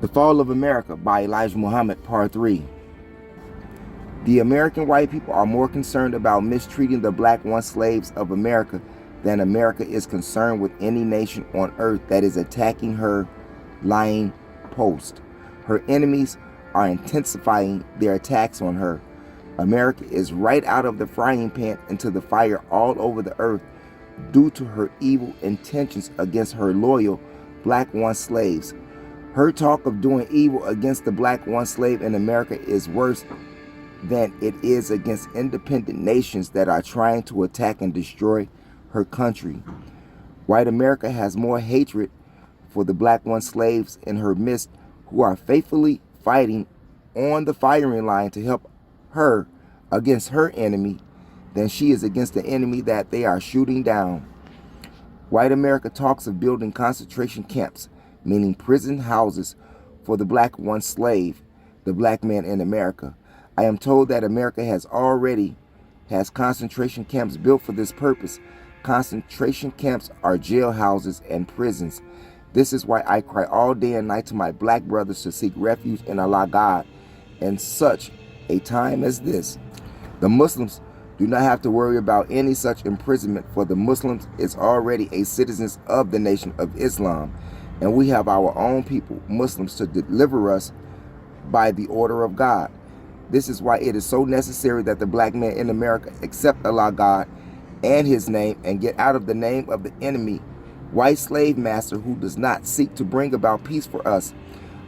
The Fall of America by Elijah Muhammad, Part 3. The American white people are more concerned about mistreating the black once slaves of America than America is concerned with any nation on earth that is attacking her lying post. Her enemies are intensifying their attacks on her. America is right out of the frying pan into the fire all over the earth due to her evil intentions against her loyal black once slaves. Her talk of doing evil against the black once slave in America is worse than it is against independent nations that are trying to attack and destroy her country. White America has more hatred for the black once slaves in her midst who are faithfully fighting on the firing line to help her against her enemy than she is against the enemy that they are shooting down. White America talks of building concentration camps, meaning prison houses for the black once slave, the black man in America. I am told that America already has concentration camps built for this purpose. Concentration camps are jailhouses and prisons. This is why I cry all day and night to my black brothers to seek refuge in Allah God in such a time as this. The Muslims do not have to worry about any such imprisonment, for the Muslims is already a citizens of the nation of Islam, and we have our own people, Muslims, to deliver us by the order of God. This is why it is so necessary that the black man in America accept Allah God and his name and get out of the name of the enemy, white slave master, who does not seek to bring about peace for us,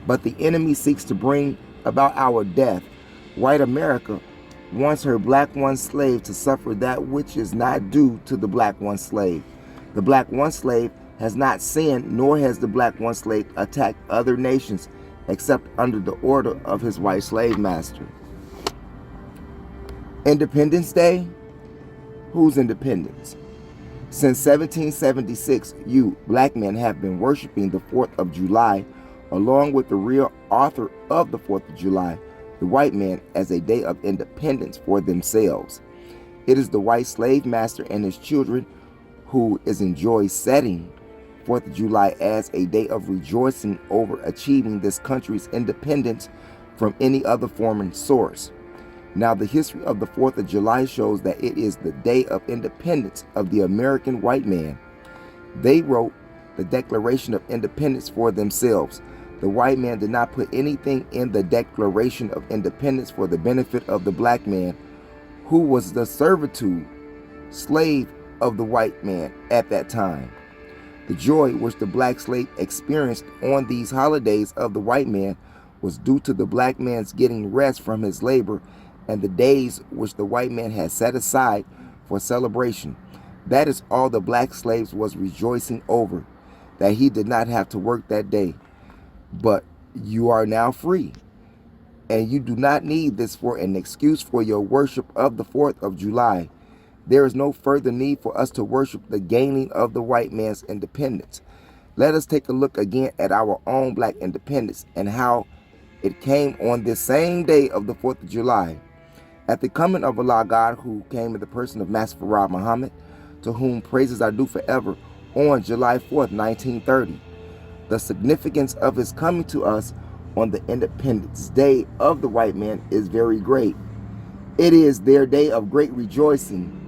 but the enemy seeks to bring about our death. White America wants her black once slave to suffer that which is not due to the black once slave. The black once slave has not sinned, nor has the black once slave attacked other nations except under the order of his white slave master. Independence Day? Whose independence? Since 1776, you, black men, have been worshiping the 4th of July, along with the real author of the 4th of July, the white man, as a day of independence for themselves. It is the white slave master and his children who enjoy setting 4th of July as a day of rejoicing over achieving this country's independence from any other foreign source. Now, the history of the 4th of July shows that it is the day of independence of the American white man. They wrote the Declaration of Independence for themselves. The white man did not put anything in the Declaration of Independence for the benefit of the black man, who was the servitude slave of the white man at that time. The joy which the black slave experienced on these holidays of the white man was due to the black man's getting rest from his labor and the days which the white man had set aside for celebration. That is all the black slaves was rejoicing over, that he did not have to work that day. But you are now free, and you do not need this for an excuse for your worship of the 4th of July. There is no further need for us to worship the gaining of the white man's independence. Let us take a look again at our own black independence and how it came on this same day of the 4th of July. At the coming of Allah God, who came in the person of Master Muhammad, to whom praises are due forever, on July 4th, 1930. The significance of his coming to us on the Independence Day of the white man is very great. It is their day of great rejoicing.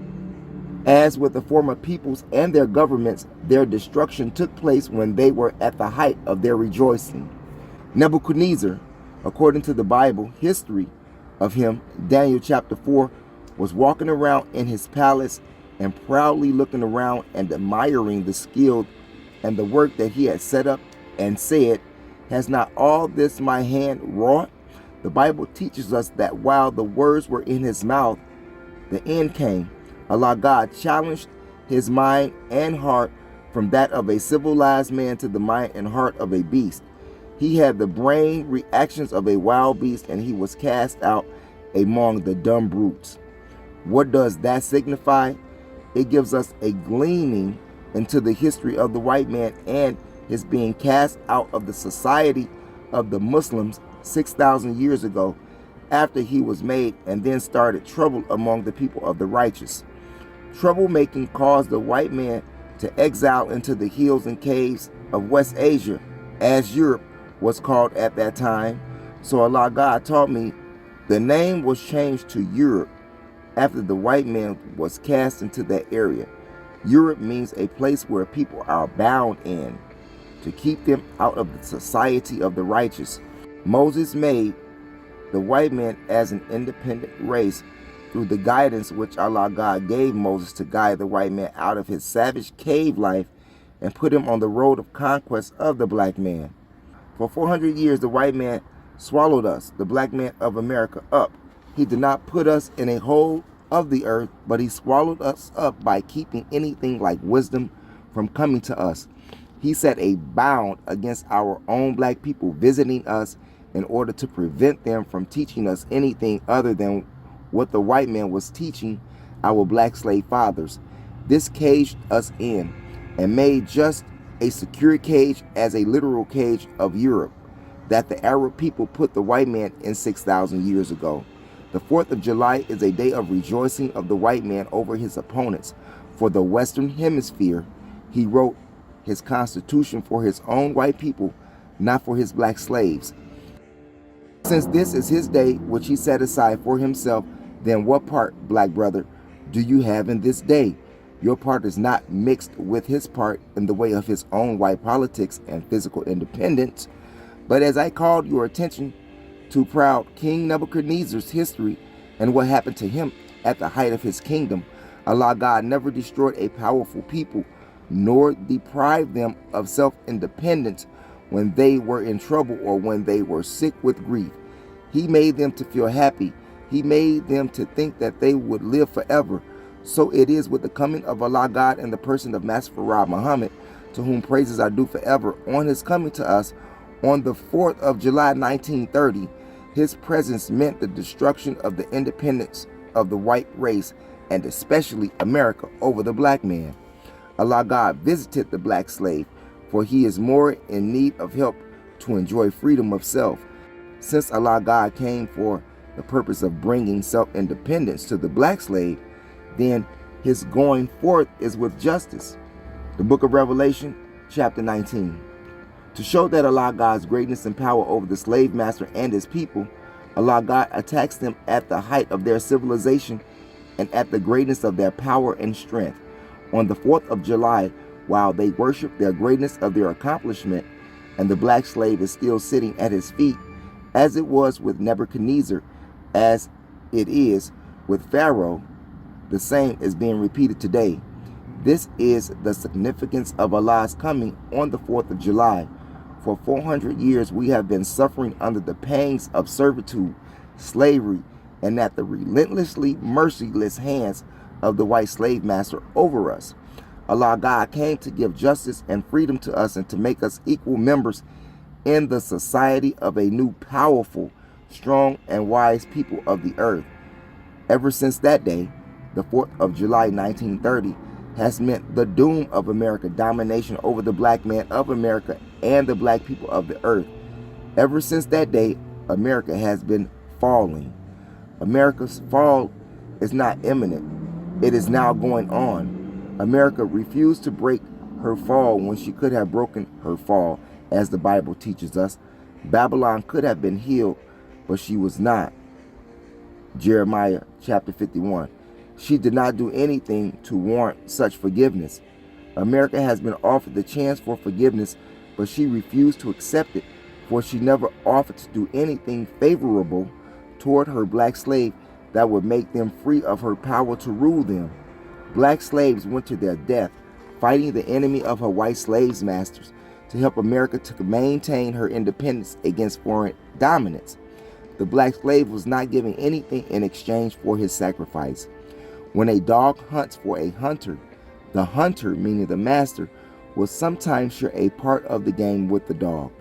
As with the former peoples and their governments, their destruction took place when they were at the height of their rejoicing. Nebuchadnezzar, according to the Bible history of him, Daniel chapter 4, was walking around in his palace and proudly looking around and admiring the skill and the work that he had set up, and said, "Has not all this my hand wrought?" The Bible teaches us that while the words were in his mouth, the end came. Allah God challenged his mind and heart from that of a civilized man to the mind and heart of a beast. He had the brain reactions of a wild beast, and he was cast out among the dumb brutes. What does that signify? It gives us a gleaning into the history of the white man and his being cast out of the society of the Muslims 6,000 years ago, after he was made, and then started trouble among the people of the righteous. Troublemaking caused the white man to exile into the hills and caves of West Asia, as Europe was called at that time. So Allah God taught me the name was changed to Europe after the white man was cast into that area. Europe means a place where people are bound in, to keep them out of the society of the righteous. Moses made the white man as an independent race through the guidance which Allah God gave Moses to guide the white man out of his savage cave life and put him on the road of conquest of the black man. For 400 years, the white man swallowed us, the black man of America, up. He did not put us in a hole of the earth, but he swallowed us up by keeping anything like wisdom from coming to us. He set a bound against our own black people visiting us in order to prevent them from teaching us anything other than what the white man was teaching our black slave fathers. This caged us in and made just a secure cage as a literal cage of Europe that the Arab people put the white man in 6,000 years ago. The 4th of July is a day of rejoicing of the white man over his opponents. For the Western Hemisphere, he wrote his constitution for his own white people, not for his black slaves. Since this is his day, which he set aside for himself, then what part, black brother, do you have in this day? Your part is not mixed with his part in the way of his own white politics and physical independence. But as I called your attention to proud King Nebuchadnezzar's history and what happened to him at the height of his kingdom, Allah God never destroyed a powerful people, nor deprived them of self-independence when they were in trouble or when they were sick with grief. He made them to feel happy. He made them to think that they would live forever. So it is with the coming of Allah God in the person of Master Muhammad, to whom praises are due forever, on his coming to us on the 4th of July 1930. His presence meant the destruction of the independence of the white race, and especially America, over the black man. Allah God visited the black slave, for he is more in need of help to enjoy freedom of self. Since Allah God came for the purpose of bringing self-independence to the black slave, then his going forth is with justice. The book of Revelation, chapter 19. To show that Allah God's greatness and power over the slave master and his people, Allah God attacks them at the height of their civilization and at the greatness of their power and strength. On the 4th of July, while they worship their greatness of their accomplishment, and the black slave is still sitting at his feet, as it was with Nebuchadnezzar, as it is with Pharaoh, the same is being repeated today. This is the significance of Allah's coming on the 4th of July. For 400 years we have been suffering under the pangs of servitude, slavery, and at the relentlessly merciless hands of the white slave master over us. Allah God came to give justice and freedom to us and to make us equal members in the society of a new, powerful, strong, and wise people of the earth. Ever since that day, the 4th of July 1930, has meant the doom of America, domination over the black man of America and the black people of the earth. Ever since that day, America has been falling. America's fall is not imminent. It is now going on. America refused to break her fall when she could have broken her fall, as the Bible teaches us. Babylon could have been healed, but she was not. Jeremiah chapter 51. She did not do anything to warrant such forgiveness. America has been offered the chance for forgiveness, but she refused to accept it, for she never offered to do anything favorable toward her black slave that would make them free of her power to rule them. Black slaves went to their death, fighting the enemy of her white slaves masters to help America to maintain her independence against foreign dominance. The black slave was not giving anything in exchange for his sacrifice. When a dog hunts for a hunter, the hunter, meaning the master, will sometimes share a part of the game with the dog.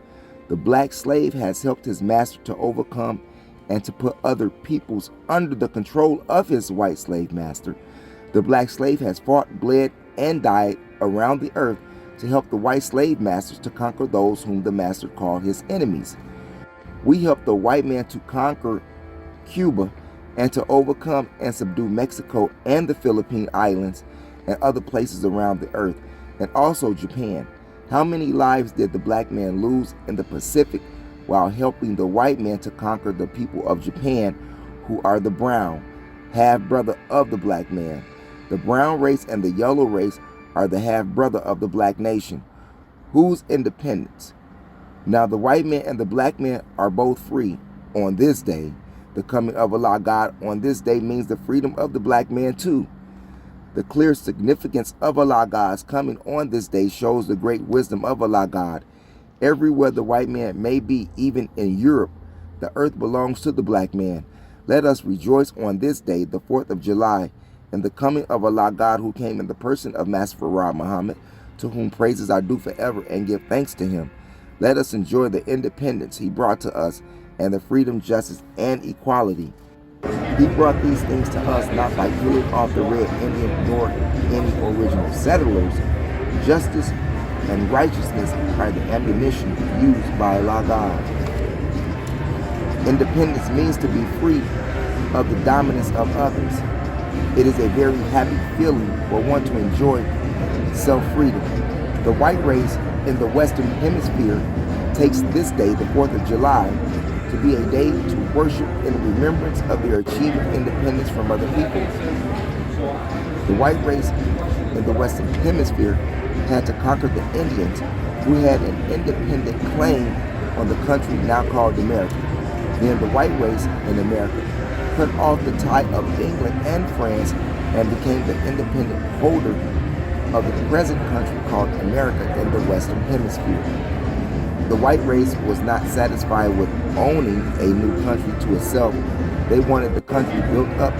The black slave has helped his master to overcome and to put other peoples under the control of his white slave master. The black slave has fought, bled, and died around the earth to help the white slave masters to conquer those whom the master called his enemies. We helped the white man to conquer Cuba and to overcome and subdue Mexico and the Philippine Islands and other places around the earth, and also Japan. How many lives did the black man lose in the Pacific while helping the white man to conquer the people of Japan, who are the brown, half-brother of the black man? The brown race and the yellow race are the half-brother of the black nation. Whose independence? Now the white man and the black man are both free on this day. The coming of Allah God on this day means the freedom of the black man too. The clear significance of Allah God's coming on this day shows the great wisdom of Allah God. Everywhere the white man may be, even in Europe, the earth belongs to the black man. Let us rejoice on this day, the 4th of July, in the coming of Allah God, who came in the person of Master Farad Muhammad, to whom praises are due forever, and give thanks to him. Let us enjoy the independence he brought to us, and the freedom, justice, and equality. He brought these things to us not by killing off the red Indian nor any original settlers. Justice and righteousness are the ammunition used by Allah God. Independence means to be free of the dominance of others. It is a very happy feeling for one to enjoy self-freedom. The white race in the Western Hemisphere takes this day, the 4th of July, to be a day to worship in remembrance of their achieving independence from other peoples. The white race in the Western Hemisphere had to conquer the Indians, who had an independent claim on the country now called America. Then the white race in America cut off the tie of England and France and became the independent holder of the present country called America in the Western Hemisphere. The white race was not satisfied with owning a new country to itself. They wanted the country built up,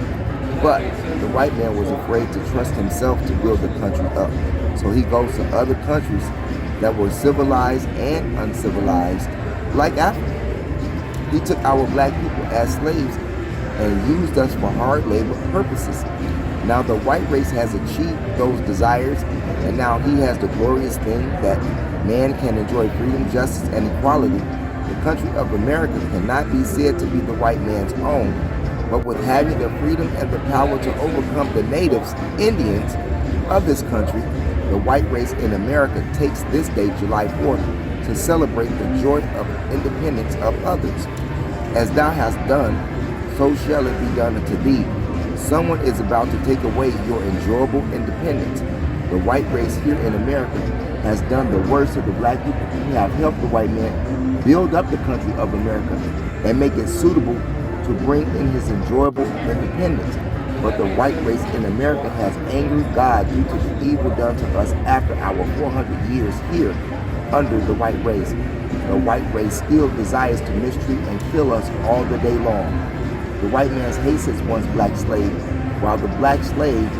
but the white man was afraid to trust himself to build the country up. So he goes to other countries that were civilized and uncivilized, like Africa. He took our black people as slaves and used us for hard labor purposes. Now the white race has achieved those desires, and now he has the glorious thing that man can enjoy freedom, justice, and equality. The country of America cannot be said to be the white man's own, but with having the freedom and the power to overcome the natives, Indians, of this country, the white race in America takes this day, July 4th, to celebrate the joy of independence of others. As thou hast done, so shall it be done unto thee. Someone is about to take away your enjoyable independence. The white race here in America has done the worst of the black people who have helped the white man build up the country of America and make it suitable to bring in his enjoyable independence. But the white race in America has angered God due to the evil done to us after our 400 years here under the white race. The white race still desires to mistreat and kill us all the day long. The white man's hates his once black slave, while the black slave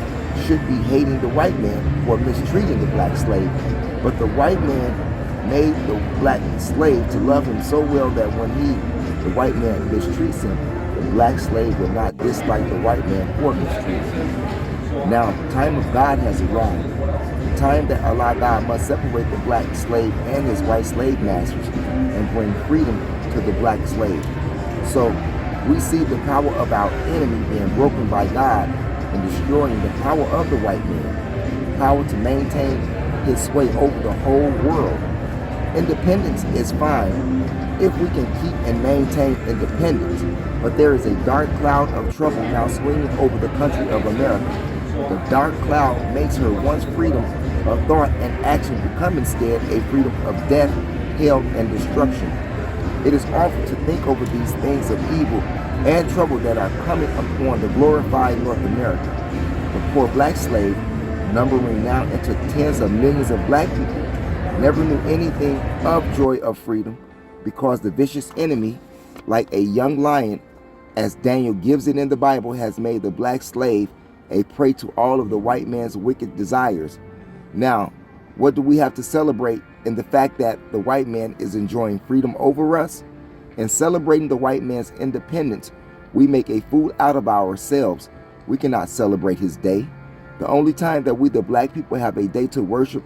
should be hating the white man for mistreating the black slave. But the white man made the black slave to love him so well that when the white man mistreats him, the black slave will not dislike the white man for mistreating him. Now, the time of God has arrived. The time that Allah God must separate the black slave and his white slave masters and bring freedom to the black slave. So, we see the power of our enemy being broken by God and destroying the power of the white man, power to maintain his sway over the whole world. Independence is fine if we can keep and maintain independence, but there is a dark cloud of trouble now swinging over the country of America. The dark cloud makes her once freedom of thought and action become instead a freedom of death, hell, and destruction. It is awful to think over these things of evil and trouble that are coming upon the glorified North America. The poor black slave, numbering now into tens of millions of black people, never knew anything of joy of freedom, because the vicious enemy, like a young lion, as Daniel gives it in the Bible, has made the black slave a prey to all of the white man's wicked desires. Now, what do we have to celebrate in the fact that the white man is enjoying freedom over us? In celebrating the white man's independence, we make a fool out of ourselves. We cannot celebrate his day. The only time that we, the black people, have a day to worship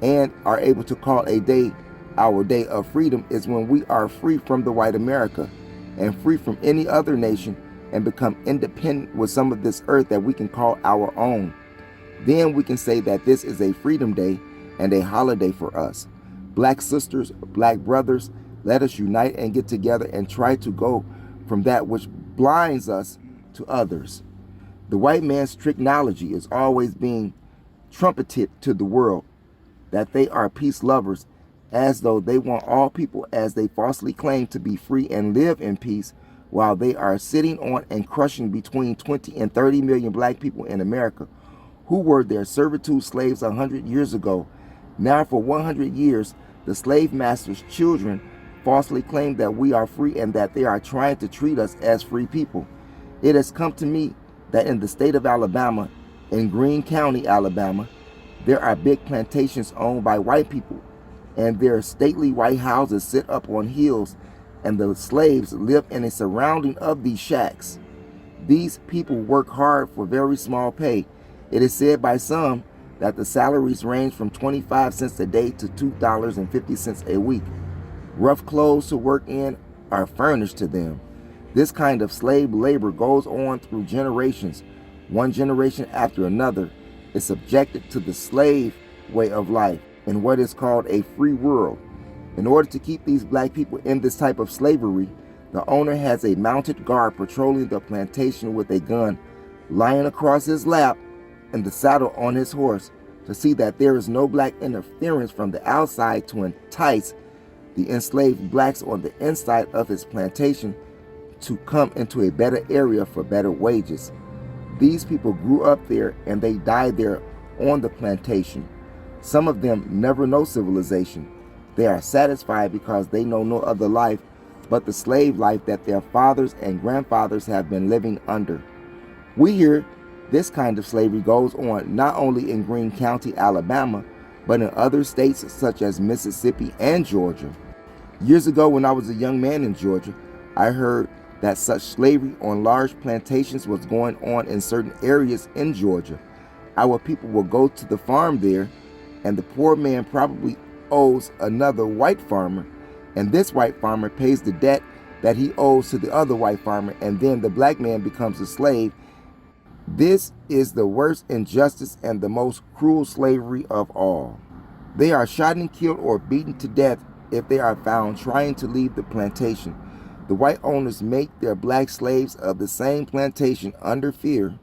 and are able to call a day our day of freedom is when we are free from the white America and free from any other nation and become independent with some of this earth that we can call our own. Then we can say that this is a freedom day and a holiday for us. Black sisters, black brothers, let us unite and get together and try to go from that which blinds us to others. The white man's technology is always being trumpeted to the world that they are peace lovers, as though they want all people, as they falsely claim, to be free and live in peace, while they are sitting on and crushing between 20 and 30 million black people in America who were their servitude slaves 100 years ago. Now for 100 years, the slave master's children falsely claim that we are free and that they are trying to treat us as free people. It has come to me that in the state of Alabama, in Greene County, Alabama, there are big plantations owned by white people, and their stately white houses sit up on hills, and the slaves live in a surrounding of these shacks. These people work hard for very small pay. It is said by some that the salaries range from 25 cents a day to $2.50 a week. Rough clothes to work in are furnished to them. This kind of slave labor goes on through generations. One generation after another is subjected to the slave way of life in what is called a free world. In order to keep these black people in this type of slavery, the owner has a mounted guard patrolling the plantation with a gun lying across his lap and the saddle on his horse to see that there is no black interference from the outside to entice the enslaved blacks on the inside of his plantation to come into a better area for better wages. These people grew up there and they died there on the plantation. Some of them never know civilization. They are satisfied because they know no other life but the slave life that their fathers and grandfathers have been living under. We hear this kind of slavery goes on not only in Greene County, Alabama, but in other states such as Mississippi and Georgia. Years ago, when I was a young man in Georgia, I heard that such slavery on large plantations was going on in certain areas in Georgia. Our people will go to the farm there, and the poor man probably owes another white farmer, and this white farmer pays the debt that he owes to the other white farmer, and then the black man becomes a slave. This is the worst injustice and the most cruel slavery of all. They are shot and killed or beaten to death if they are found trying to leave the plantation. The white owners make their black slaves of the same plantation under fear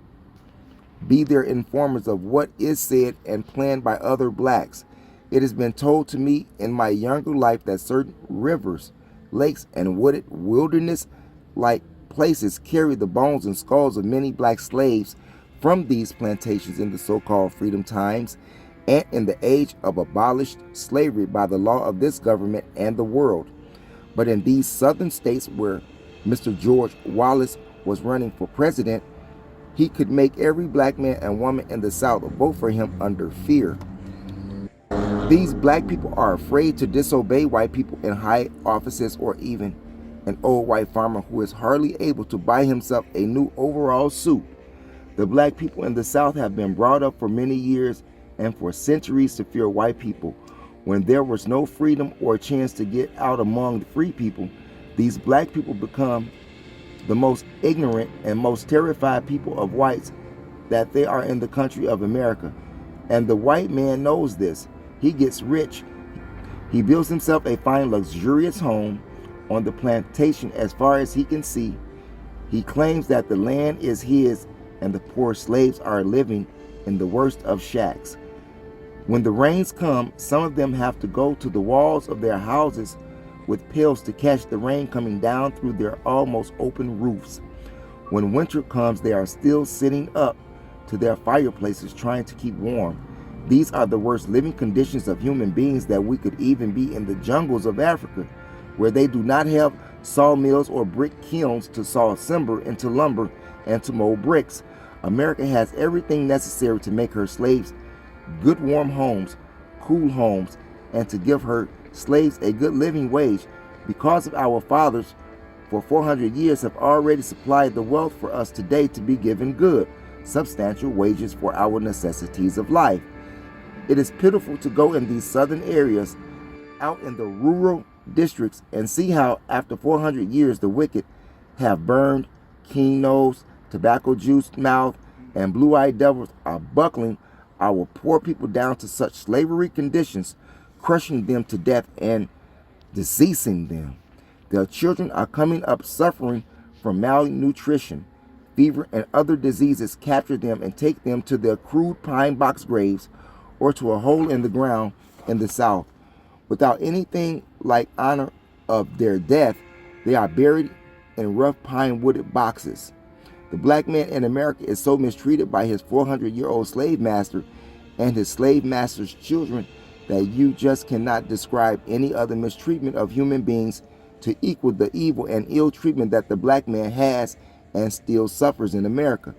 be their informers of what is said and planned by other blacks. It has been told to me in my younger life that certain rivers, lakes, and wooded wilderness-like places carry the bones and skulls of many black slaves from these plantations in the so-called freedom times and in the age of abolished slavery by the law of this government and the world. But in these southern states where Mr. George Wallace was running for president, he could make every black man and woman in the South vote for him under fear. These black people are afraid to disobey white people in high offices, or even an old white farmer who is hardly able to buy himself a new overall suit. The black people in the South have been brought up for many years and for centuries to fear white people. When there was no freedom or chance to get out among the free people, these black people become the most ignorant and most terrified people of whites that they are in the country of America. And the white man knows this. He gets rich. He builds himself a fine, luxurious home on the plantation as far as he can see. He claims that the land is his and the poor slaves are living in the worst of shacks. When the rains come, some of them have to go to the walls of their houses with pails to catch the rain coming down through their almost open roofs. When winter comes, they are still sitting up to their fireplaces trying to keep warm. These are the worst living conditions of human beings that we could even be in the jungles of Africa, where they do not have sawmills or brick kilns to saw timber into lumber and to mold bricks. America has everything necessary to make her slaves good warm homes, cool homes, and to give her slaves a good living wage, because of our fathers for 400 years have already supplied the wealth for us today to be given good, substantial wages for our necessities of life. It is pitiful to go in these southern areas, out in the rural districts, and see how after 400 years the wicked have burned, keen nose, tobacco juice mouth, and blue-eyed devils are buckling our poor people down to such slavery conditions, crushing them to death and diseasing them. Their children are coming up suffering from malnutrition. Fever and other diseases capture them and take them to their crude pine box graves or to a hole in the ground in the South. Without anything like honor of their death, they are buried in rough pine wooded boxes. The black man in America is so mistreated by his 400-year-old slave master and his slave master's children that you just cannot describe any other mistreatment of human beings to equal the evil and ill treatment that the black man has and still suffers in America.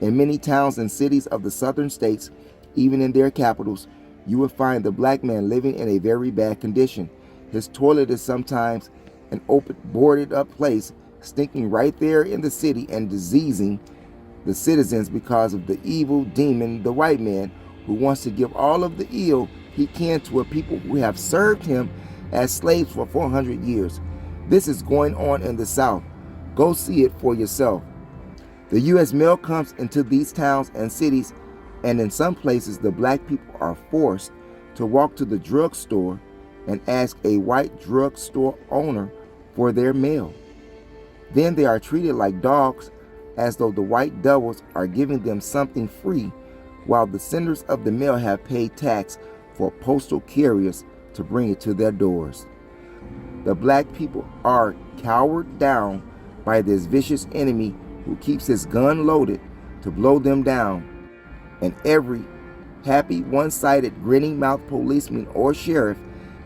In many towns and cities of the southern states, even in their capitals, you will find the black man living in a very bad condition. His toilet is sometimes an open, boarded up place, stinking right there in the city and diseasing the citizens because of the evil demon, the white man, who wants to give all of the ill he can to a people who have served him as slaves for 400 years. This is going on in the South. Go see it for yourself. The U.S. mail comes into these towns and cities, and in some places the black people are forced to walk to the drugstore and ask a white drugstore owner for their mail. Then they are treated like dogs, as though the white devils are giving them something free, while the senders of the mail have paid tax for postal carriers to bring it to their doors. The black people are cowered down by this vicious enemy who keeps his gun loaded to blow them down, and every happy, one-sided, grinning-mouthed policeman or sheriff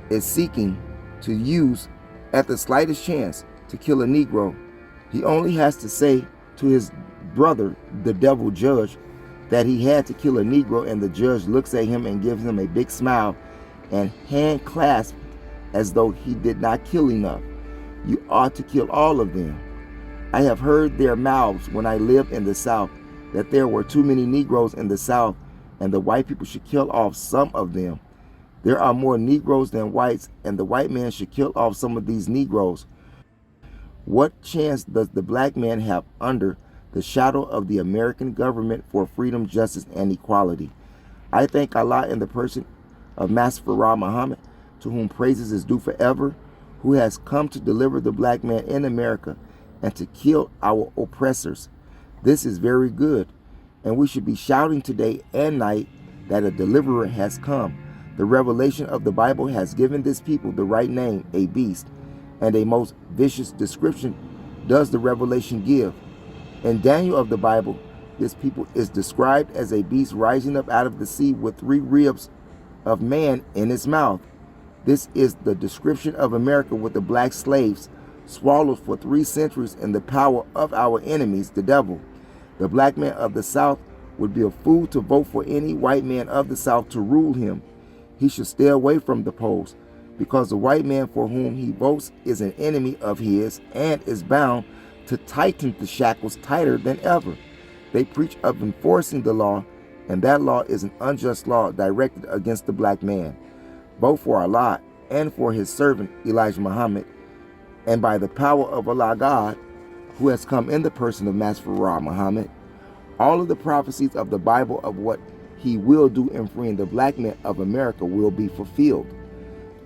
is seeking to use, at the slightest chance, to kill a Negro. He only has to say to his brother, the devil judge, that he had to kill a Negro, and the judge looks at him and gives him a big smile and hand clasp as though he did not kill enough. You ought to kill all of them. I have heard their mouths when I lived in the South that there were too many Negroes in the South and the white people should kill off some of them. There are more Negroes than whites, and the white man should kill off some of these Negroes. What chance does the black man have under the shadow of the American government for freedom, justice, and equality? I thank Allah in the person of Master Muhammad, to whom praises is due forever, who has come to deliver the black man in America and to kill our oppressors. This is very good, and we should be shouting today and night that a deliverer has come. The revelation of the Bible has given this people the right name, a beast, and a most vicious description does the revelation give. In Daniel of the Bible, this people is described as a beast rising up out of the sea with 3 ribs of man in its mouth. This is the description of America with the black slaves swallowed for 3 centuries in the power of our enemies, the devil. The black man of the South would be a fool to vote for any white man of the South to rule him. He should stay away from the polls, because the white man for whom he votes is an enemy of his and is bound to tighten the shackles tighter than ever. They preach of enforcing the law, and that law is an unjust law directed against the black man, both for Allah and for his servant Elijah Muhammad, and by the power of Allah God, who has come in the person of Master Muhammad. All of the prophecies of the Bible of what he will do in freeing the black man of America will be fulfilled.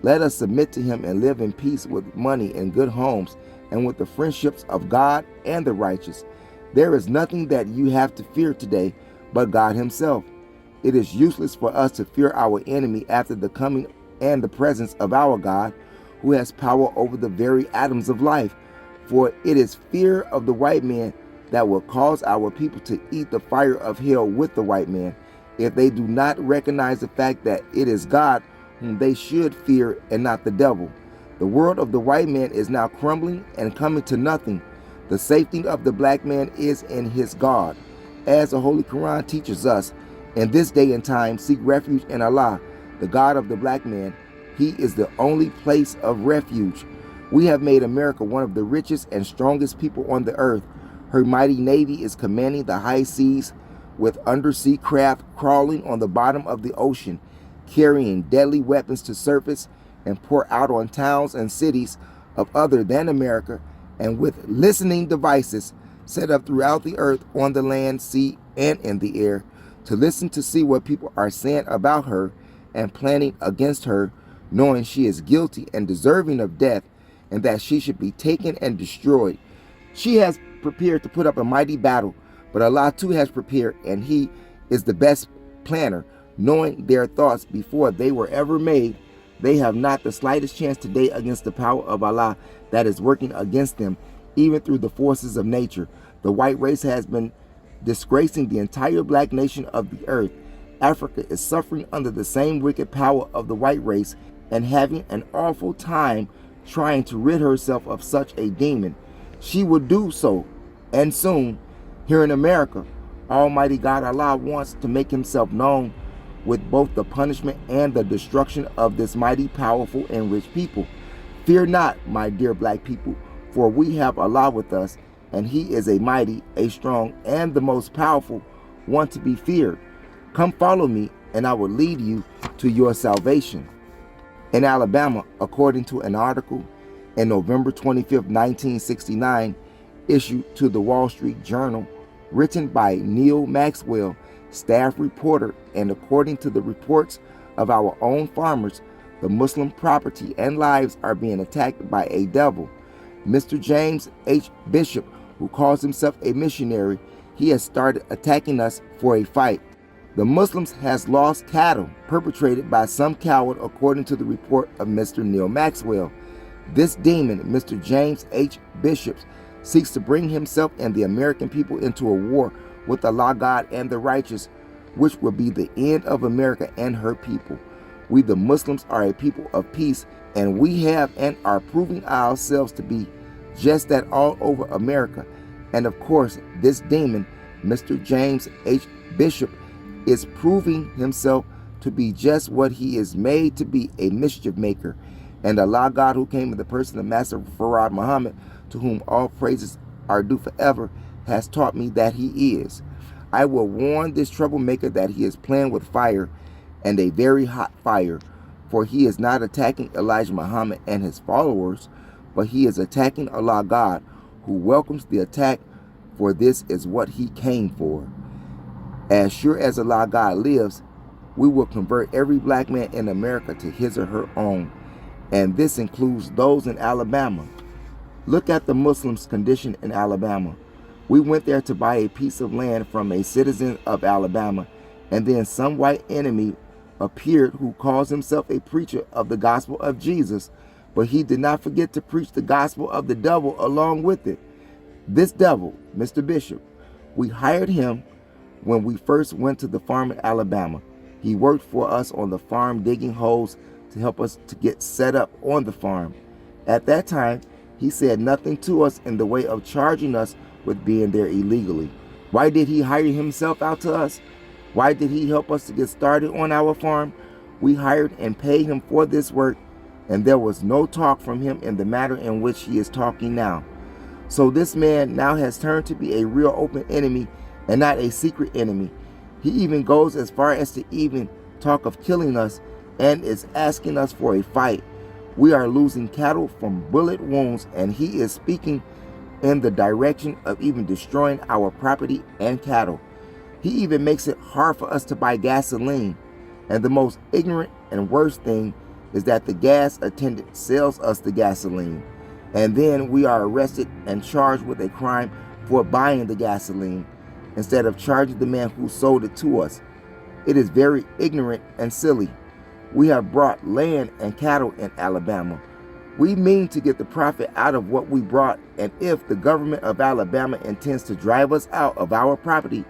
Let us submit to him and live in peace with money and good homes and with the friendships of God and the righteous. There is nothing that you have to fear today but God himself. It is useless for us to fear our enemy after the coming and the presence of our God, who has power over the very atoms of life. For it is fear of the white man that will cause our people to eat the fire of hell with the white man, if they do not recognize the fact that it is God whom they should fear and not the devil. The world of the white man is now crumbling and coming to nothing. The safety of the black man is in his God. As the Holy Quran teaches us, in this day and time, seek refuge in Allah, the God of the black man. He is the only place of refuge. We have made America one of the richest and strongest people on the earth. Her mighty navy is commanding the high seas, with undersea craft crawling on the bottom of the ocean, carrying deadly weapons to surface and pour out on towns and cities of other than America, and with listening devices set up throughout the earth on the land, sea, and in the air to listen to see what people are saying about her and planning against her, knowing she is guilty and deserving of death, and that she should be taken and destroyed. She has prepared to put up a mighty battle, but Allah too has prepared, and He is the best planner. Knowing their thoughts before they were ever made, they have not the slightest chance today against the power of Allah that is working against them, even through the forces of nature. The white race has been disgracing the entire black nation of the earth. Africa is suffering under the same wicked power of the white race and having an awful time trying to rid herself of such a demon. She will do so, and soon. Here in America, Almighty God Allah wants to make Himself known with both the punishment and the destruction of this mighty, powerful, and rich people. Fear not, my dear black people, for we have Allah with us, and He is a mighty, a strong, and the most powerful one to be feared. Come follow me, and I will lead you to your salvation. In Alabama, according to an article in November 25, 1969, issued to the Wall Street Journal, written by Neil Maxwell, staff reporter, and according to the reports of our own farmers, the Muslim property and lives are being attacked by a devil. Mr. James H. Bishop, who calls himself a missionary, he has started attacking us for a fight. The Muslims has lost cattle perpetrated by some coward, according to the report of Mr. Neil Maxwell. This demon, Mr. James H. Bishop, seeks to bring himself and the American people into a war with Allah God and the righteous, which will be the end of America and her people. We the Muslims are a people of peace, and we have and are proving ourselves to be just that all over America. And of course, this demon, Mr. James H. Bishop, is proving himself to be just what he is made to be, a mischief maker. And Allah God, who came in the person of Master Farad Muhammad, to whom all praises are due forever, has taught me that he is. I will warn this troublemaker that he is playing with fire, and a very hot fire, for he is not attacking Elijah Muhammad and his followers, but he is attacking Allah God, who welcomes the attack, for this is what he came for. As sure as Allah God lives, we will convert every black man in America to his or her own, and this includes those in Alabama. Look at the Muslims' condition in Alabama. We went there to buy a piece of land from a citizen of Alabama, and then some white enemy appeared who calls himself a preacher of the gospel of Jesus, but he did not forget to preach the gospel of the devil along with it. This devil, Mr. Bishop, we hired him when we first went to the farm in Alabama. He worked for us on the farm digging holes to help us to get set up on the farm. At that time, he said nothing to us in the way of charging us with being there illegally. Why did he hire himself out to us? Why did he help us to get started on our farm? We hired and paid him for this work, and there was no talk from him in the matter in which he is talking now. So this man now has turned to be a real open enemy and not a secret enemy. He even goes as far as to even talk of killing us and is asking us for a fight. We are losing cattle from bullet wounds, and he is speaking in the direction of even destroying our property and cattle. He even makes it hard for us to buy gasoline. And the most ignorant and worst thing is that the gas attendant sells us the gasoline, and then we are arrested and charged with a crime for buying the gasoline instead of charging the man who sold it to us. It is very ignorant and silly. We have brought land and cattle in Alabama. We mean to get the profit out of what we brought, and if the government of Alabama intends to drive us out of our property,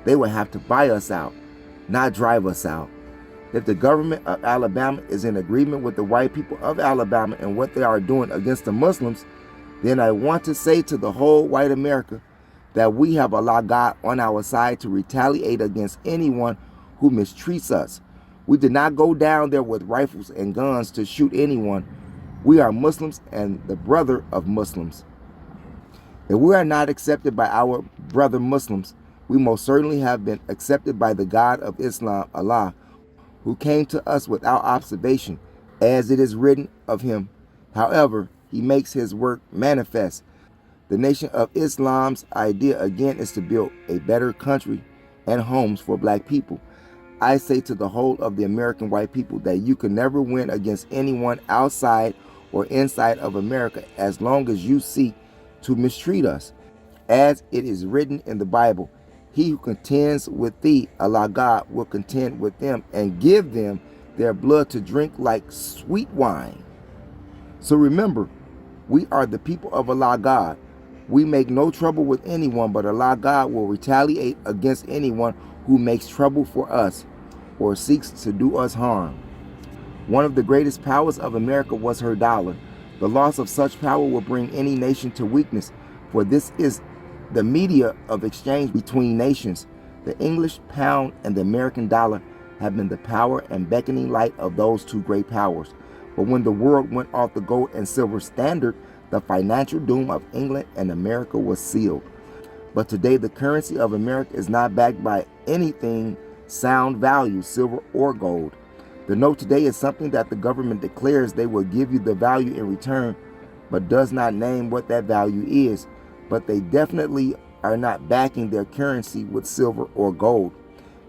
they will have to buy us out, not drive us out. If the government of Alabama is in agreement with the white people of Alabama and what they are doing against the Muslims, then I want to say to the whole white America that we have Allah God on our side to retaliate against anyone who mistreats us. We did not go down there with rifles and guns to shoot anyone. We are Muslims and the brother of Muslims. If we are not accepted by our brother Muslims, we most certainly have been accepted by the God of Islam, Allah, who came to us without observation, as it is written of him. However, he makes his work manifest. The Nation of Islam's idea again is to build a better country and homes for black people. I say to the whole of the American white people that you can never win against anyone outside or inside of America as long as you seek to mistreat us. As it is written in the Bible, he who contends with thee, Allah God, will contend with them and give them their blood to drink like sweet wine. So remember, we are the people of Allah God. We make no trouble with anyone, but Allah God will retaliate against anyone who makes trouble for us or seeks to do us harm. One of the greatest powers of America was her dollar. The loss of such power will bring any nation to weakness, for this is the media of exchange between nations. The English pound and the American dollar have been the power and beckoning light of those two great powers. But when the world went off the gold and silver standard, the financial doom of England and America was sealed. But today the currency of America is not backed by anything sound value, silver or gold. The note today is something that the government declares they will give you the value in return, but does not name what that value is. But they definitely are not backing their currency with silver or gold.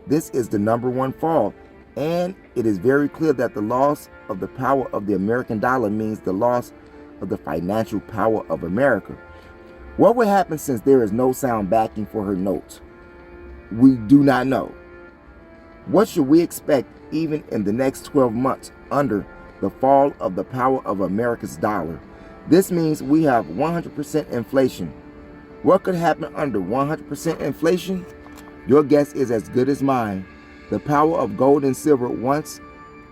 This is the number one fall, and it is very clear that the loss of the power of the American dollar means the loss of the financial power of America. What will happen since there is no sound backing for her notes? We do not know. What should we expect even in the next 12 months under the fall of the power of America's dollar? This means we have 100% inflation. What could happen under 100% inflation? Your guess is as good as mine. The power of gold and silver once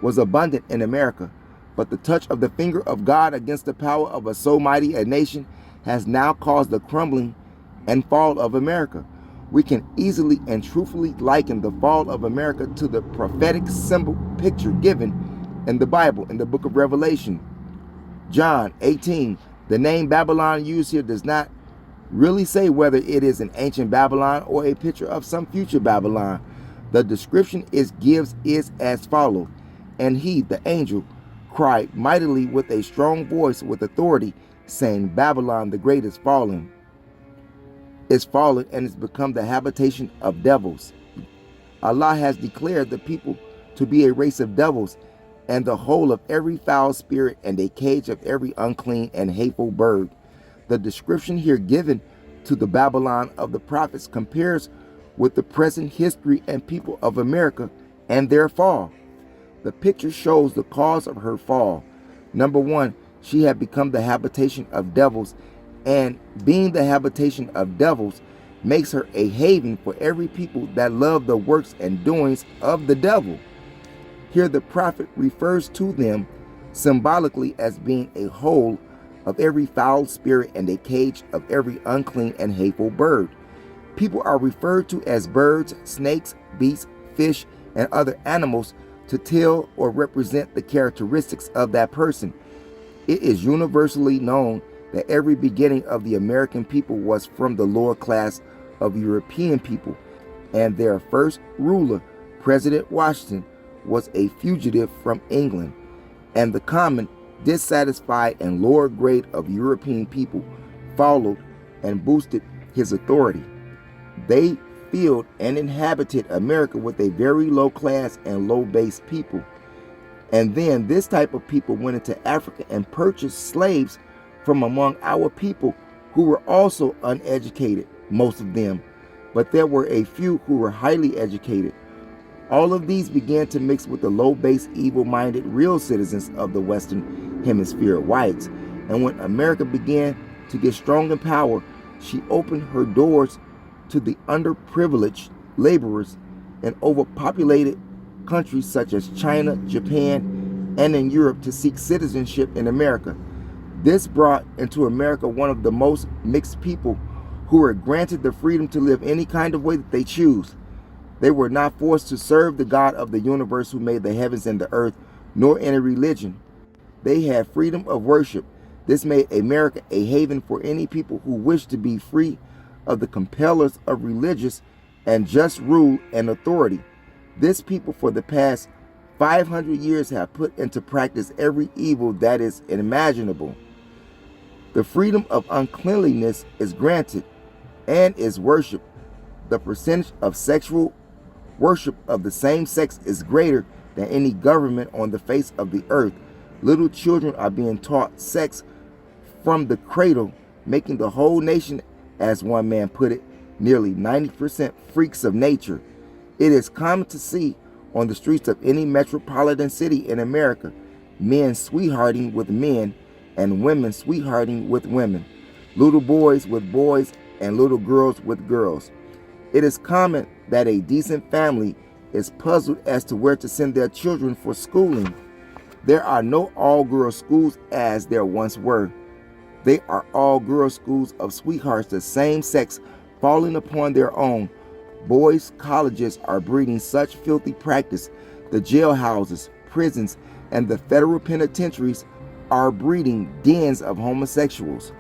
was abundant in America, but the touch of the finger of God against the power of so mighty a nation has now caused the crumbling and fall of America. We can easily and truthfully liken the fall of America to the prophetic symbol picture given in the Bible in the book of Revelation. John 18, the name Babylon used here does not really say whether it is an ancient Babylon or a picture of some future Babylon. The description it gives is as follows. And he, the angel, cried mightily with a strong voice with authority, saying, Babylon the great is fallen and is become the habitation of devils. Allah has declared the people to be a race of devils, and the whole of every foul spirit, and a cage of every unclean and hateful bird. The description here given to the Babylon of the prophets compares with the present history and people of America and their fall. The picture shows the cause of her fall. Number one, she had become the habitation of devils, and being the habitation of devils makes her a haven for every people that love the works and doings of the devil. Here the prophet refers to them symbolically as being a hole of every foul spirit and a cage of every unclean and hateful bird. People are referred to as birds, snakes, beasts, fish, and other animals to tell or represent the characteristics of that person. It is universally known that every beginning of the American people was from the lower class of European people, and their first ruler, President Washington, was a fugitive from England, and the common, dissatisfied, and lower grade of European people followed and boosted his authority. They filled and inhabited America with a very low class and low base people. And then this type of people went into Africa and purchased slaves from among our people who were also uneducated, most of them, but there were a few who were highly educated. All of these began to mix with the low-base, evil-minded real citizens of the Western Hemisphere, whites. And when America began to get strong in power, she opened her doors to the underprivileged laborers in overpopulated countries such as China, Japan, and in Europe to seek citizenship in America. This brought into America one of the most mixed people who were granted the freedom to live any kind of way that they choose. They were not forced to serve the God of the universe who made the heavens and the earth, nor any religion. They had freedom of worship. This made America a haven for any people who wished to be free of the compellers of religious and just rule and authority. This people for the past 500 years have put into practice every evil that is imaginable. The freedom of uncleanliness is granted and is worshipped. The percentage of sexual worship of the same sex is greater than any government on the face of the earth. Little children are being taught sex from the cradle, making the whole nation, as one man put it, nearly 90% freaks of nature. It is common to see on the streets of any metropolitan city in America men sweethearting with men and women sweethearting with women, little boys with boys and little girls with girls. It is common that a decent family is puzzled as to where to send their children for schooling. There are no all-girls schools as there once were. They are all-girls schools of sweethearts, the same sex falling upon their own. Boys' colleges are breeding such filthy practice. The jailhouses, prisons, and the federal penitentiaries are breeding dens of homosexuals.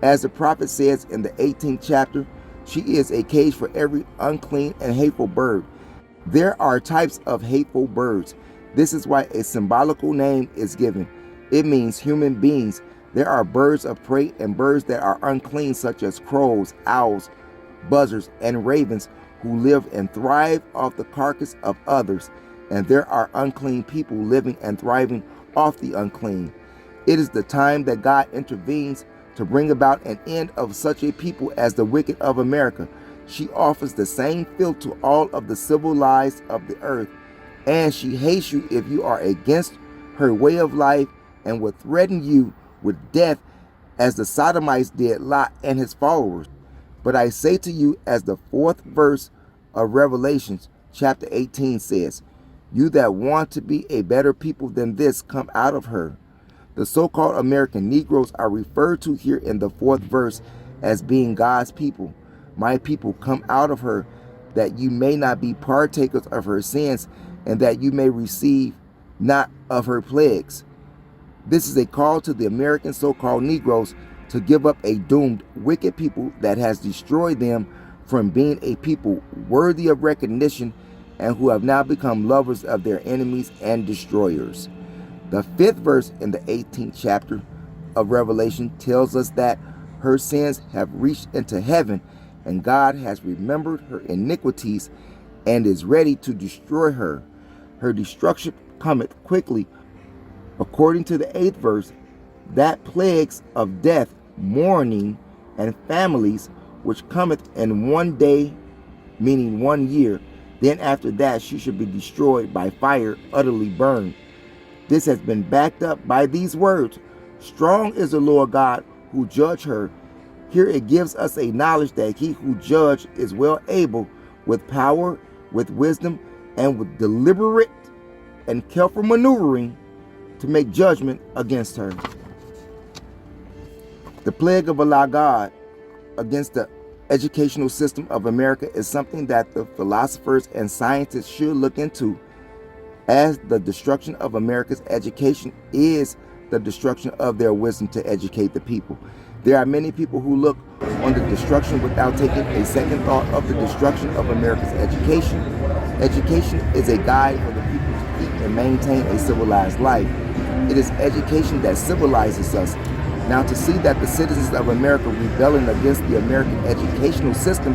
As the prophet says in the 18th chapter, she is a cage for every unclean and hateful bird. There are types of hateful birds. This is why a symbolical name is given. It means human beings. There are birds of prey and birds that are unclean, such as crows, owls, buzzards, and ravens, who live and thrive off the carcass of others. And there are unclean people living and thriving off the unclean. It is the time that God intervenes to bring about an end of such a people as the wicked of America. She offers the same filth to all of the civilized of the earth, and she hates you if you are against her way of life, and will threaten you with death as the Sodomites did Lot and his followers. But I say to you, as the 4th verse of Revelations chapter 18 says, you that want to be a better people than this, come out of her. The so-called American Negroes are referred to here in the 4th verse as being God's people. My people, come out of her, that you may not be partakers of her sins, and that you may receive not of her plagues. This is a call to the American so-called Negroes to give up a doomed, wicked people that has destroyed them from being a people worthy of recognition, and who have now become lovers of their enemies and destroyers. The 5th verse in the 18th chapter of Revelation tells us that her sins have reached into heaven, and God has remembered her iniquities and is ready to destroy her. Her destruction cometh quickly. According to the 8th verse, that plagues of death, mourning, and families, which cometh in one day, meaning 1 year, then after that she should be destroyed by fire, utterly burned. This has been backed up by these words. Strong is the Lord God who judge her. Here it gives us a knowledge that he who judge is well able, with power, with wisdom, and with deliberate and careful maneuvering, to make judgment against her. The plague of Allah God against the educational system of America is something that the philosophers and scientists should look into, as the destruction of America's education is the destruction of their wisdom to educate the people. There are many people who look on the destruction without taking a second thought of the destruction of America's education. Education is a guide for the people to keep and maintain a civilized life. It is education that civilizes us. Now, to see that the citizens of America rebelling against the American educational system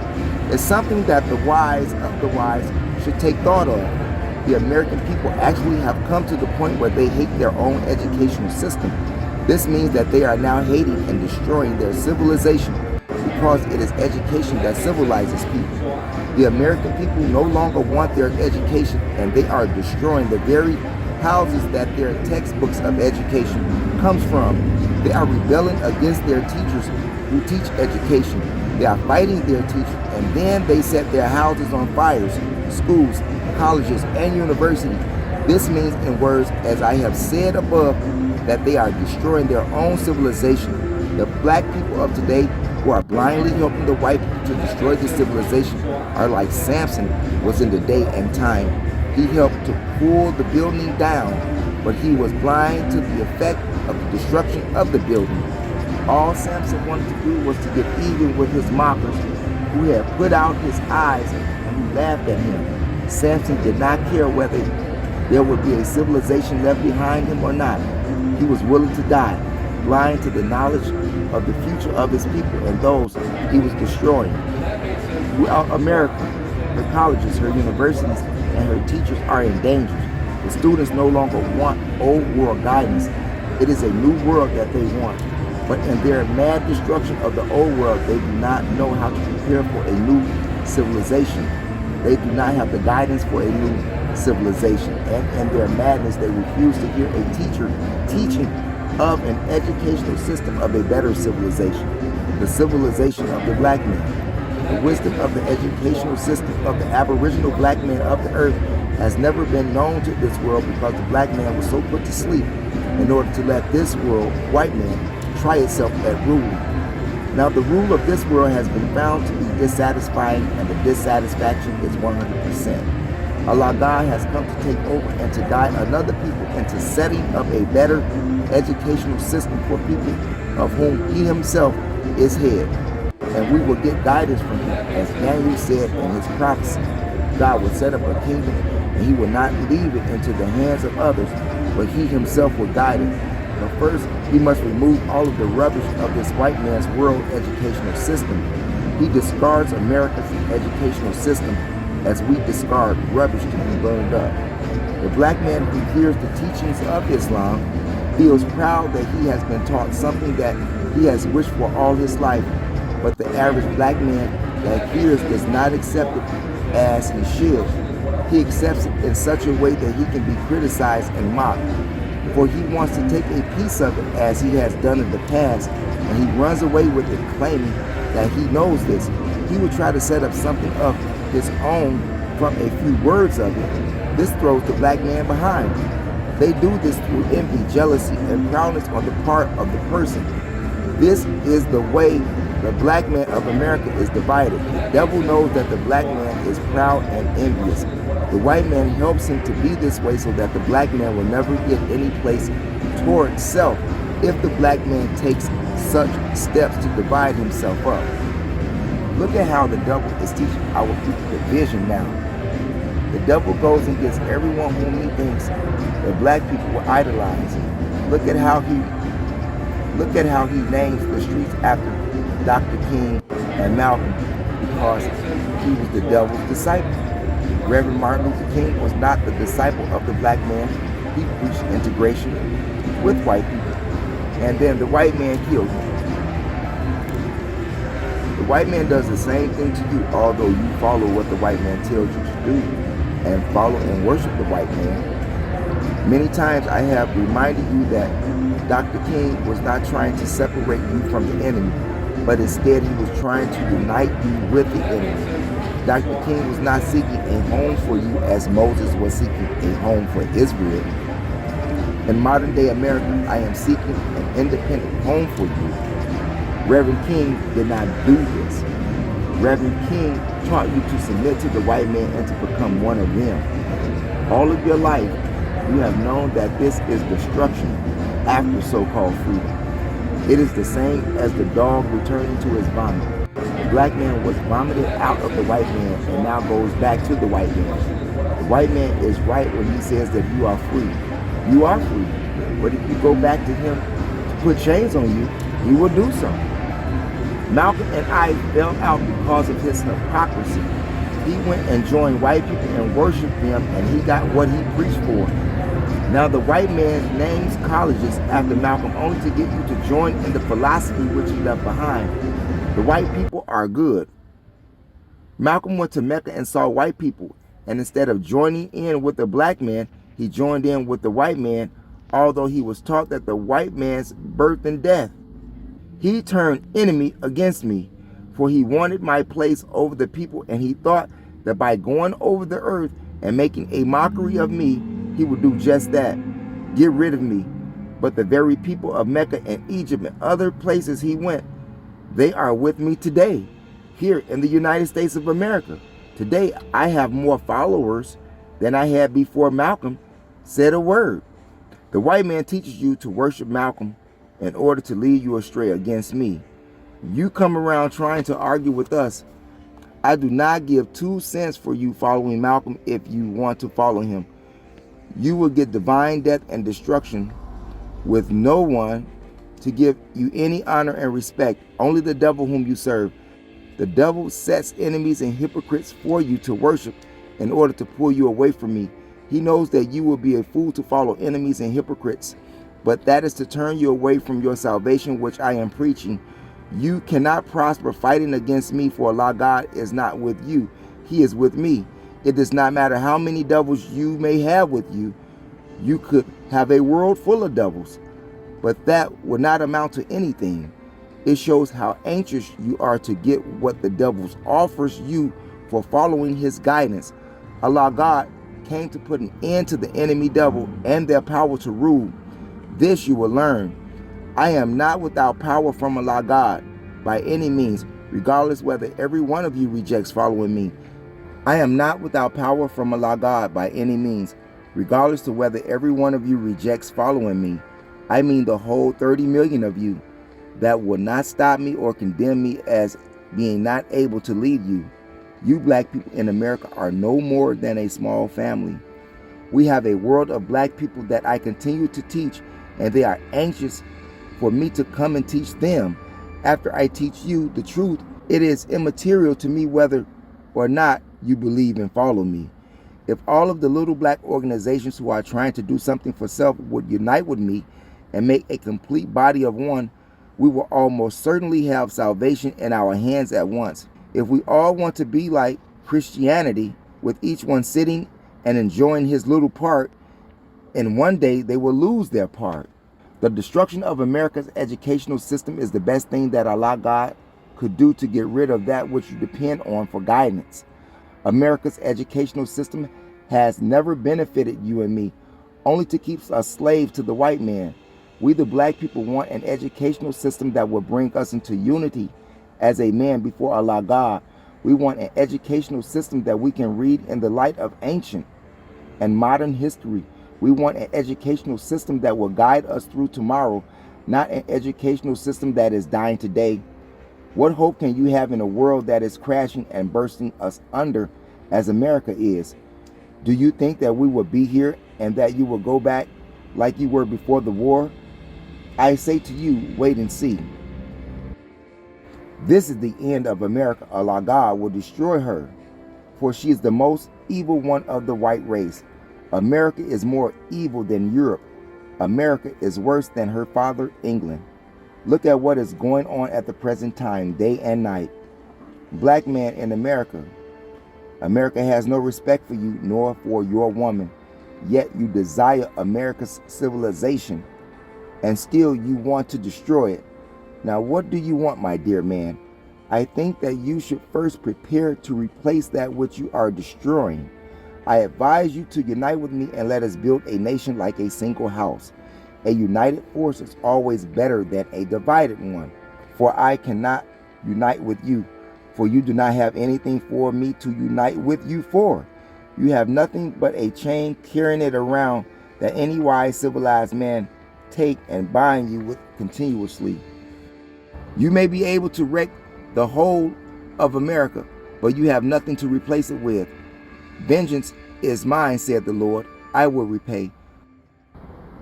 is something that the wise of the wise should take thought of. The American people actually have come to the point where they hate their own educational system. This means that they are now hating and destroying their civilization, because it is education that civilizes people. The American people no longer want their education, and they are destroying the very houses that their textbooks of education comes from. They are rebelling against their teachers who teach education. They are fighting their teachers, and then they set their houses on fires, schools, colleges, and universities. This means, in words as I have said above, that they are destroying their own civilization. The black people of today, who are blindly helping the white people to destroy the civilization, are like Samson was in the day and time. He helped to pull the building down, but he was blind to the effect of the destruction of the building. All Samson wanted to do was to get even with his mockers, who had put out his eyes and who laughed at him. Samson did not care whether there would be a civilization left behind him or not. He was willing to die, blind to the knowledge of the future of his people and those he was destroying. Throughout America, her colleges, her universities, and her teachers are in danger. The students no longer want old world guidance. It is a new world that they want. But in their mad destruction of the old world, they do not know how to prepare for a new civilization. They do not have the guidance for a new civilization. And in their madness, they refuse to hear a teacher teaching of an educational system of a better civilization. The civilization of the black man. The wisdom of the educational system of the aboriginal black man of the earth has never been known to this world because the black man was so put to sleep in order to let this world, white man, try itself at ruling. Now the rule of this world has been found to be dissatisfying, and the dissatisfaction is 100%. Allah God has come to take over and to guide another people into setting up a better educational system for people of whom he himself is head. And we will get guidance from him. As Daniel said in his prophecy, God will set up a kingdom and he will not leave it into the hands of others, but he himself will guide it. But first, he must remove all of the rubbish of this white man's world educational system. He discards America's educational system as we discard rubbish to be burned up. The black man who hears the teachings of Islam feels proud that he has been taught something that he has wished for all his life, but the average black man that hears does not accept it as he should. He accepts it in such a way that he can be criticized and mocked, for he wants to take a piece of it as he has done in the past, and he runs away with it claiming that he knows this. He would try to set up something of his own from a few words of it. This throws the black man behind. They do this through envy, jealousy, and proudness on the part of the person. This is the way the black man of America is divided. The devil knows that the black man is proud and envious. The white man helps him to be this way so that the black man will never get any place toward self if the black man takes such steps to divide himself up. Look at how the devil is teaching our people division now. The devil goes and gets everyone whom he thinks the black people will idolize. Look at how he names the streets after Dr. King and Malcolm, because he was the devil's disciple. Reverend Martin Luther King was not the disciple of the black man. He preached integration with white people, and then the white man killed him. The white man does the same thing to you, although you follow what the white man tells you to do and follow and worship the white man. Many times I have reminded you that Dr. King was not trying to separate you from the enemy, but instead he was trying to unite you with the enemy. Dr. King was not seeking a home for you as Moses was seeking a home for Israel. In modern day America, I am seeking an independent home for you. Reverend King did not do this. Reverend King taught you to submit to the white man and to become one of them. All of your life, you have known that this is destruction after so-called freedom. It is the same as the dog returning to his vomit. The black man was vomited out of the white man and now goes back to the white man. The white man is right when he says that you are free. You are free. But if you go back to him to put chains on you, he will do so. Malcolm and I fell out because of his hypocrisy. He went and joined white people and worshiped them, and he got what he preached for. Now the white man names colleges after Malcolm only to get you to join in the philosophy which he left behind. The white people are good. Malcolm went to Mecca and saw white people, and instead of joining in with the black man, he joined in with the white man, although he was taught that the white man's birth and death. He turned enemy against me, for he wanted my place over the people, and he thought that by going over the earth and making a mockery of me, he would do just that, get rid of me. But the very people of Mecca and Egypt and other places he went, they are with me today, here in the United States of America. Today, I have more followers than I had before Malcolm said a word. The white man teaches you to worship Malcolm in order to lead you astray against me. You come around trying to argue with us. I do not give 2 cents for you following Malcolm if you want to follow him. You will get divine death and destruction with no one to give you any honor and respect, only the devil whom you serve. The devil sets enemies and hypocrites for you to worship in order to pull you away from me. He knows that you will be a fool to follow enemies and hypocrites, but that is to turn you away from your salvation, which I am preaching. You cannot prosper fighting against me, for Allah God is not with you. He is with me. It does not matter how many devils you may have with you. You could have a world full of devils, but that would not amount to anything. It shows how anxious you are to get what the devil offers you for following his guidance. Allah God came to put an end to the enemy devil and their power to rule. This you will learn. I am not without power from Allah God by any means, regardless whether every one of you rejects following me. I am not without power from Allah God by any means, regardless to whether every one of you rejects following me. I mean the whole 30 million of you. That will not stop me or condemn me as being not able to lead you. You black people in America are no more than a small family. We have a world of black people that I continue to teach, and they are anxious for me to come and teach them. After I teach you the truth, it is immaterial to me whether or not you believe and follow me. If all of the little black organizations who are trying to do something for self would unite with me and make a complete body of one, we will almost certainly have salvation in our hands at once. If we all want to be like Christianity, with each one sitting and enjoying his little part, and one day they will lose their part. The destruction of America's educational system is the best thing that Allah God could do to get rid of that which you depend on for guidance. America's educational system has never benefited you and me, only to keep us slaves to the white man. We the black people want an educational system that will bring us into unity as a man before Allah God. We want an educational system that we can read in the light of ancient and modern history. We want an educational system that will guide us through tomorrow, not an educational system that is dying today. What hope can you have in a world that is crashing and bursting us under as America is? Do you think that we will be here and that you will go back like you were before the war? I say to you, wait and see. This is the end of America. Allah God will destroy her, for she is the most evil one of the white race. America is more evil than Europe. America is worse than her father, England. Look at what is going on at the present time, day and night. Black man in America. America has no respect for you nor for your woman, yet you desire America's civilization, and still you want to destroy it. Now, what do you want, my dear man? I think that you should first prepare to replace that which you are destroying. I advise you to unite with me and let us build a nation like a single house. A united force is always better than a divided one. For I cannot unite with you, for you do not have anything for me to unite with you for. You have nothing but a chain carrying it around that any wise civilized man take and bind you with continuously. You may be able to wreck the whole of America, but you have nothing to replace it with. Vengeance is mine, said the Lord. I will repay.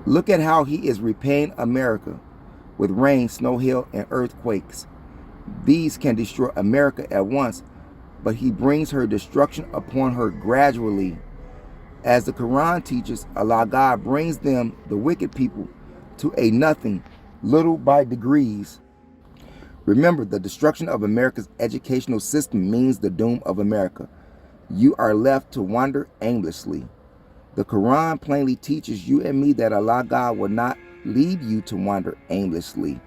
Look at how he is repaying America with rain, snow, hail, and earthquakes. These can destroy America at once, but he brings her destruction upon her gradually. As the Quran teaches, Allah God brings them, the wicked people, to a nothing, little by degrees. Remember, the destruction of America's educational system means the doom of America. You are left to wander aimlessly. The Quran plainly teaches you and me that Allah God will not lead you to wander aimlessly.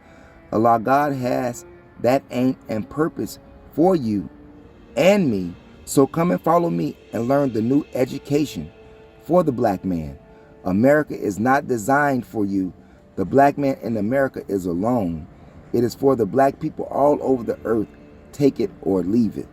Allah God has that aim and purpose for you and me. So come and follow me and learn the new education for the black man. America is not designed for you. The black man in America is alone. It is for the black people all over the earth. Take it or leave it.